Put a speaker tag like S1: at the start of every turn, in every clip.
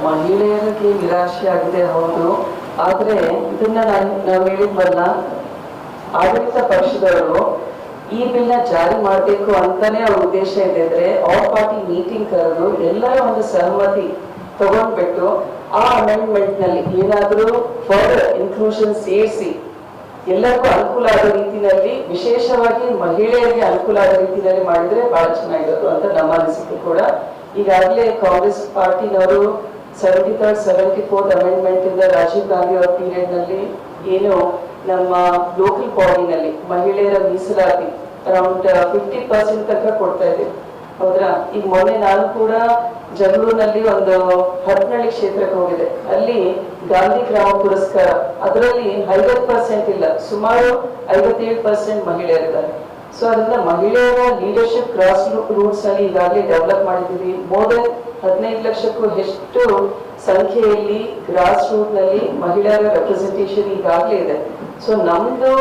S1: ಮಹಿಳೆಯರಿಗೆ ನಿರಾಶೆ ಆಗಿದೆ, ಹೌದು. ಆದ್ರೆ ಇದನ್ನ ನಾವು ಹೇಳಿದ್ವಲ್ಲ, ಆಡಳಿತ ಪಕ್ಷದವರು ಈ ಬಿಲ್ ನ ಜಾರಿ ಮಾಡಬೇಕು ಅಂತಾನೆ ಅವ್ರ ಉದ್ದೇಶ ಇದೆ. ಆಲ್ ಪಾರ್ಟಿ ಮೀಟಿಂಗ್ ಕರೆದು ಎಲ್ಲರ ಒಂದು ಸಹಮತಿ ತಗೊಂಡ್ಬಿಟ್ಟು ಆ ಅಮೆಂಡ್ಮೆಂಟ್ ನಲ್ಲಿ ಏನಾದ್ರೂ ಫರ್ದರ್ ಇನ್ಕ್ಲೂಷನ್ ಸೇರಿಸಿ ಎಲ್ಲರಿಗೂ ಅನುಕೂಲ ಆಗೋ ರೀತಿಯಲ್ಲಿ, ವಿಶೇಷವಾಗಿ ಮಹಿಳೆಯರಿಗೆ ಅನುಕೂಲ ಆಗೋ ರೀತಿಯಲ್ಲಿ ಮಾಡಿದ್ರೆ ಬಹಳ ಚೆನ್ನಾಗಿರೋದು ಅಂತ ನಮ್ಮ ಅನಿಸಿಕೆ ಕೂಡ. ಈಗಾಗಲೇ ಕಾಂಗ್ರೆಸ್ ಪಾರ್ಟಿನವರು 73rd 74th ಅಮೆಂಡ್ಮೆಂಟ್ ಇಂದ ರಾಜೀವ್ ಗಾಂಧಿ ಅವರ ಪೀರಿಯಡ್ ನಲ್ಲಿ ಏನು ನಮ್ಮ ಲೋಕಲ್ ಬಾಡಿನಲ್ಲಿ ಮಹಿಳೆಯರ ಮೀಸಲಾತಿ ಅರೌಂಡ್ 50% ತನಕ ಕೊಡ್ತಾ ಇದೆ, ಹೌದ್ರಾ. ಈಗ ಮೊನ್ನೆ ನಾನು ಕೂಡ ಜಗಳೂರಿನಲ್ಲಿ ಒಂದು ಹರಪನಹಳ್ಳಿ ಕ್ಷೇತ್ರಕ್ಕೆ ಹೋಗಿದೆ. ಅಲ್ಲಿ ಗಾಂಧಿ ಗ್ರಾಮ ಪುರಸ್ಕಾರ, ಅದರಲ್ಲಿ 50% ಇಲ್ಲ, ಸುಮಾರು 57% ಮಹಿಳೆಯರಿದ್ದಾರೆ. ಸೊ ಅದರಿಂದ ಮಹಿಳೆಯರ ಲೀಡರ್ಶಿಪ್ ಗ್ರಾಸ್ ರೂಟ್ಸ್ ಅಲ್ಲಿ ಈಗಾಗಲೇ ಡೆವಲಪ್ ಮಾಡಿದ್ದೀವಿ. ಮೋರ್ ದೆನ್ 15 ಲಕ್ಷಕ್ಕೂ ಹೆಚ್ಚು ಸಂಖ್ಯೆಯಲ್ಲಿ ಗ್ರಾಸ್ ರೂಟ್ ನಲ್ಲಿ ಮಹಿಳೆಯರ ರೆಪ್ರೆಸೆಂಟೇಷನ್ ಈಗಾಗಲೇ ಇದೆ. ಸೊ ನಮ್ದು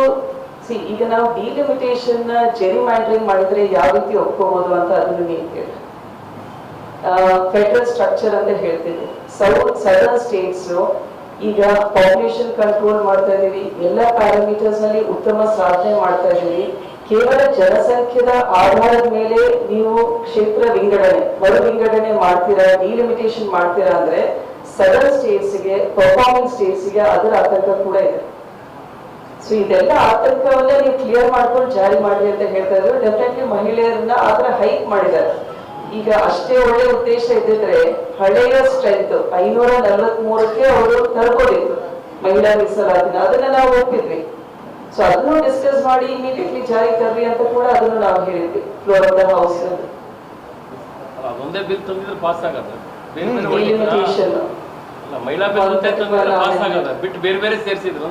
S1: ಈಗ ನಾವು ಡಿಲಿಮಿಟೇಷನ್ ಜೆರಿ ಮ್ಯಾಂಡ್ರಿಂಗ್ ಮಾಡಿದ್ರೆ ಯಾವ ರೀತಿ ಒಪ್ಕೋಬಹುದು ಅಂತ ಅದನ್ನು ನೀವು ಕೇಳಿ. ಫೆಡರಲ್ ಸ್ಟ್ರಕ್ಚರ್ ಅಂತ ಹೇಳ್ತೀವಿ. ಸದರ್ನ್ ಸ್ಟೇಟ್ಸ್ ಈಗ ಪಾಪ್ಯುಲೇಷನ್ ಕಂಟ್ರೋಲ್ ಮಾಡ್ತಾ ಇದೀವಿ, ಎಲ್ಲ ಪ್ಯಾರಾಮೀಟರ್ಸ್ ನಲ್ಲಿ ಉತ್ತಮ ಸಾಧನೆ ಮಾಡ್ತಾ ಇದೀವಿ. ಕೇವಲ ಜನಸಂಖ್ಯೆದ ಆಧಾರದ ಮೇಲೆ ನೀವು ಕ್ಷೇತ್ರ ವಿಂಗಡಣೆ, ಹೊರ ವಿಂಗಡಣೆ ಮಾಡ್ತೀರಾ, ಡಿಲಿಮಿಟೇಷನ್ ಮಾಡ್ತೀರಾ ಅಂದ್ರೆ ಸದರ್ನ್ ಸ್ಟೇಟ್ಸ್ಗೆ, ಪರ್ಫಾರ್ಮಿಂಗ್ ಸ್ಟೇಟ್ಸ್ಗೆ ಅದರ ಆತಂಕ ಕೂಡ ಇದೆ. ಸೊ ಇದೆಲ್ಲ ಆತಂಕವನ್ನೇ ನೀವು ಕ್ಲಿಯರ್ ಮಾಡ್ಕೊಂಡು ಜಾರಿ ಮಾಡಿ ಅಂತ ಹೇಳ್ತಾ ಇದ್ರು. ಡೆಫಿನೆಟ್ಲಿ ಮಹಿಳೆಯರನ್ನ ಆತರ ಹೈಕ್ ಮಾಡಿದ್ದಾರೆ. ಈಗ ಅಷ್ಟೇ ಒಳ್ಳೆ ಉದ್ದೇಶ ಇದ್ದಿದ್ರೆ ಹಳೆಯ ಸ್ಟ್ರೆಂತ್ 543ಕ್ಕೆ ಅವರು ತರ್ಬೋದಿತ್ತು ಮಹಿಳಾ ಮೀಸಲಾತಿನ, ಅದನ್ನ ನಾವು ಒಪ್ಪಿದ್ವಿ. ಸೊ ಅದನ್ನು ಡಿಸ್ಕಸ್ ಮಾಡಿ ಇಮಿಡಿಯೇಟ್ಲಿ ಜಾರಿ ತರ್ರಿ ಅಂತ ಕೂಡ ಅದನ್ನು ನಾವು ಹೇಳಿದ್ವಿ ಫ್ಲೋರ್ ಆಫ್ ದ ಹೌಸ್.
S2: ಅದೊಂದೇ ಬಿಲ್ ತಂದಿದ್ರೆ ಪಾಸ್ ಆಗತ್ತೆ,
S1: ಡಿಲಿಮಿಟೇಷನ್
S2: ಮಹಿಳಾ ಬಿಲ್ ಪಾಸ್ ಆಗಲ್ಲ, ಬಿಟ್ಟು ಬೇರೆ ಬೇರೆ ಸೇರಿಸಿದ್ರು.